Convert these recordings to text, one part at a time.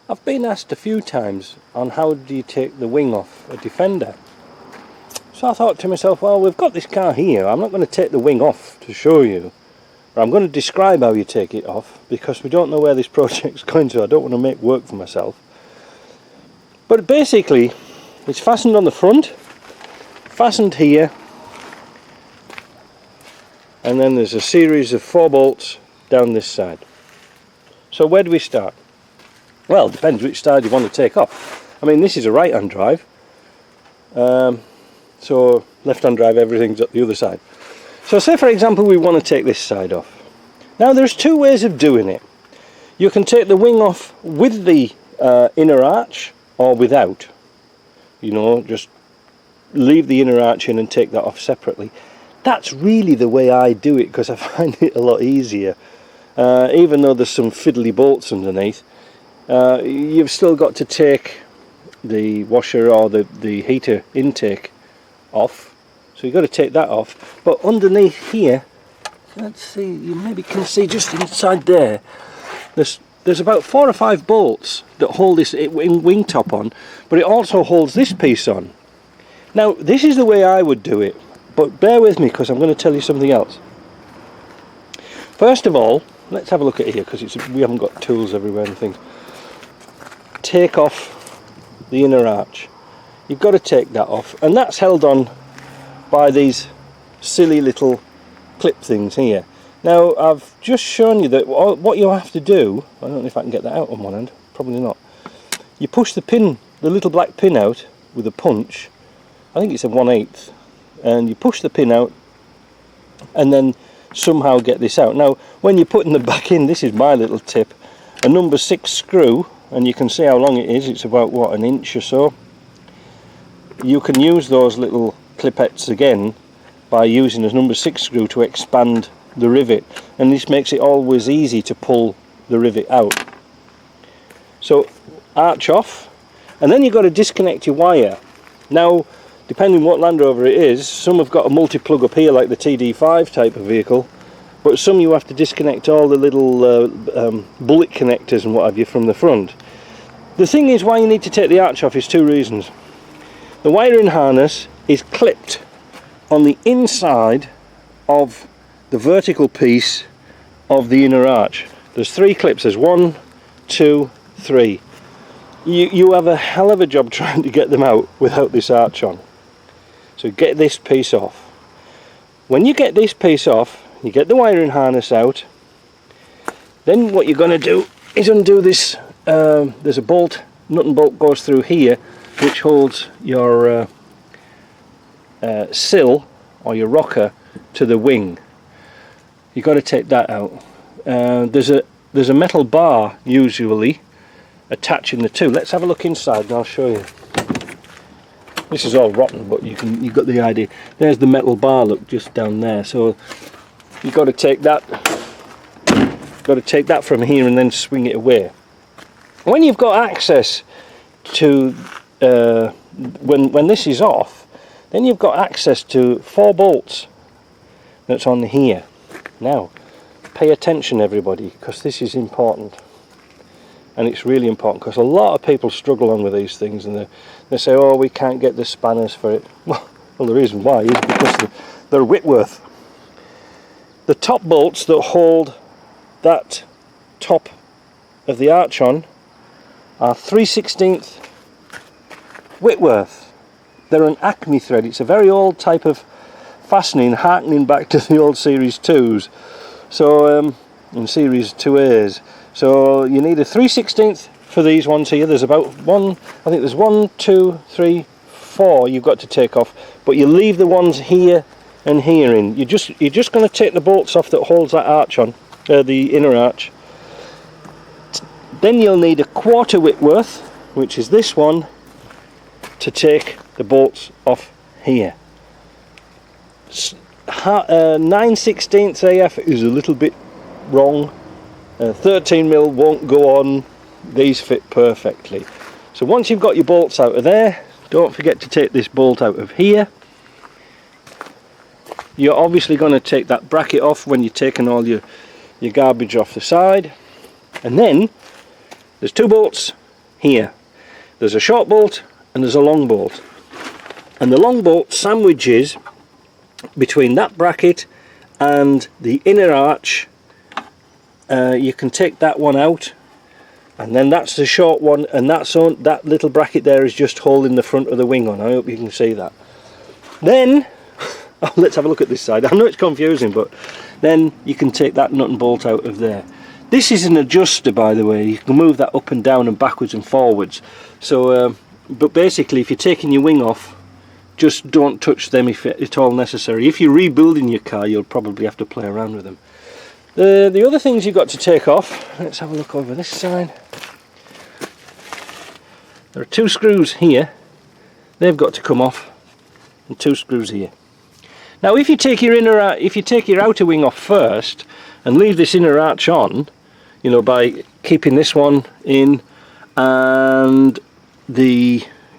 I've been asked a few times on how do you take the wing off a Defender. So I thought to myself, well, we've got this car here, I'm not going to take the wing off to show you. I'm going to describe how you take it off, because we don't know where this project's going, so I don't want to make work for myself. But basically, it's fastened on the front, fastened here, and then there's a series of 4 bolts down this side. So where do we start? Well, it depends which side you want to take off. I mean, this is a right-hand drive, so left-hand drive, everything's at the other side. So say for example we want to take this side off. Now there's 2 ways of doing it. You can take the wing off with the inner arch or without. You know, just leave the inner arch in and take that off separately. That's really the way I do it, because I find it a lot easier. Even though there's some fiddly bolts underneath, you've still got to take the washer or the heater intake off. So you've got to take that off, but underneath here, let's see, you maybe can see just inside there, there's about 4 or 5 bolts that hold this wing top on, but it also holds this piece on. Now this is the way I would do it, but bear with me because I'm going to tell you something else. First of all, let's have a look at here, because we haven't got tools everywhere and things. Take off the inner arch. You've got to take that off, and that's held on by these silly little clip things here. Now I've just shown you that what you have to do, I don't know if I can get that out on one end, probably not. You push the pin, the little black pin out with a punch, I think it's a 1/8, and you push the pin out and then somehow get this out. Now when you're putting them back in, this is my little tip, a number 6 screw, and you can see how long it is, it's about what, an inch or so. You can use those little clipettes again by using a number 6 screw to expand the rivet, and this makes it always easy to pull the rivet out. So arch off, and then you've got to disconnect your wire. Now depending what Land Rover it is, some have got a multi-plug up here like the TD5 type of vehicle, but some you have to disconnect all the little bullet connectors and what have you from the front. The thing is, why you need to take the arch off is 2 reasons. The wiring harness is clipped on the inside of the vertical piece of the inner arch. There's 3 clips, there's 1, 2, 3. You have a hell of a job trying to get them out without this arch on. So get this piece off. When you get this piece off, you get the wiring harness out, then what you're going to do is undo this, there's a bolt, nut and bolt goes through here, which holds your sill or your rocker to the wing. You've got to take that out. There's a metal bar usually attaching the 2. Let's have a look inside and I'll show you. This is all rotten, but you've got the idea. There's the metal bar, look, just down there. So you've got to take that. Got to take that from here and then swing it away. When you've got access to when this is off, then you've got access to 4 bolts that's on here. Now pay attention everybody, because this is important, and it's really important, because a lot of people struggle on with these things, and they say, oh, we can't get the spanners for it. Well, the reason why is because they're Whitworth. The top bolts that hold that top of the arch on are 3/16 Whitworth. They're an Acme thread. It's a very old type of fastening, harkening back to the old Series 2s, so and Series 2As. So you need a 3/16 for these ones here. There's about I think there's 1, 2, 3, 4 you've got to take off, but you leave the ones here and here in. You're just going to take the bolts off that holds that arch on, the inner arch. Then you'll need a 1/4 Whitworth, which is this one, to take the bolts off here. 9/16 AF is a little bit wrong. 13mm won't go on. These fit perfectly. So once you've got your bolts out of there, don't forget to take this bolt out of here. You're obviously going to take that bracket off when you're taking all your garbage off the side, and then there's 2 bolts here. There's a short bolt and there's a long bolt, and the long bolt sandwiches between that bracket and the inner arch. You can take that one out, and then that's the short one, and that little bracket there is just holding the front of the wing on. I hope you can see that. Then oh, let's have a look at this side. I know it's confusing, but then you can take that nut and bolt out of there. This is an adjuster, by the way. You can move that up and down and backwards and forwards. So but basically, if you're taking your wing off, just don't touch them if at all necessary. If you're rebuilding your car, you'll probably have to play around with them. The other things you've got to take off, let's have a look over this side. There are 2 screws here, they've got to come off, and 2 screws here. Now if you take your outer wing off first and leave this inner arch on, you know, by keeping this one in, and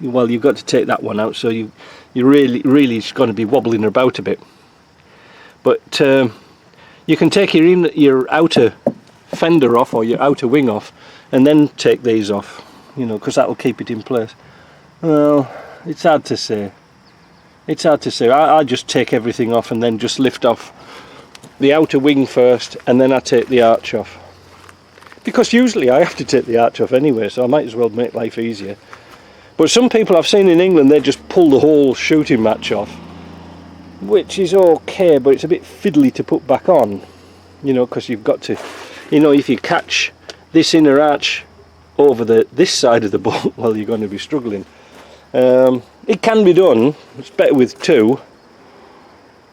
well, you've got to take that one out, so you really it's going to be wobbling about a bit. But you can take your outer fender off, or your outer wing off, and then take these off, you know, because that'll keep it in place. Well, it's hard to say. It's hard to say. I just take everything off and then just lift off the outer wing first, and then I take the arch off. Because usually I have to take the arch off anyway, so I might as well make life easier. But some people I've seen in England, they just pull the whole shooting match off, which is okay, but it's a bit fiddly to put back on, you know, because you've got to, you know, if you catch this inner arch over this side of the bolt, well, you're going to be struggling. It can be done. It's better with 2.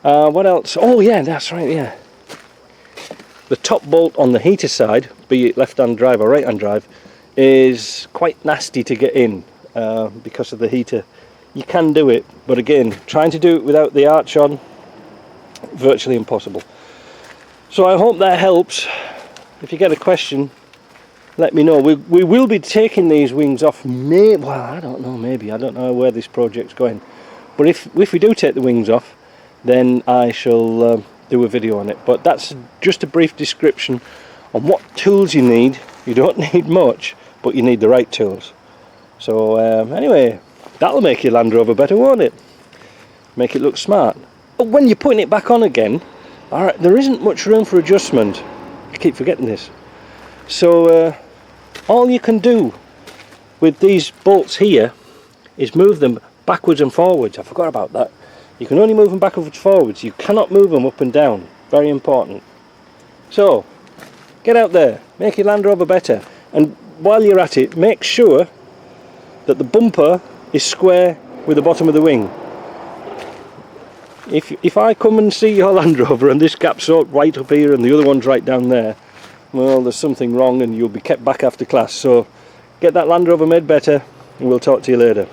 What else? Oh yeah, that's right, yeah. The top bolt on the heater side, be it left-hand drive or right-hand drive, is quite nasty to get in because of the heater. You can do it, but again, trying to do it without the arch on, virtually impossible. So I hope that helps. If you get a question, let me know. We will be taking these wings off, well, I don't know, maybe. I don't know where this project's going. But if we do take the wings off, then I shall do a video on it. But that's just a brief description on what tools you need. You don't need much, but you need the right tools. So anyway, that'll make your Land Rover better, won't it? Make it look smart. But when you're putting it back on again, alright, there isn't much room for adjustment. I keep forgetting this. So all you can do with these bolts here is move them backwards and forwards. I forgot about that. You can only move them backwards and forwards. You cannot move them up and down. Very important. So get out there, make your Land Rover better, and while you're at it, make sure that the bumper is square with the bottom of the wing. If I come and see your Land Rover and this gap's right up here and the other one's right down there, well, there's something wrong and you'll be kept back after class. So get that Land Rover made better, and we'll talk to you later.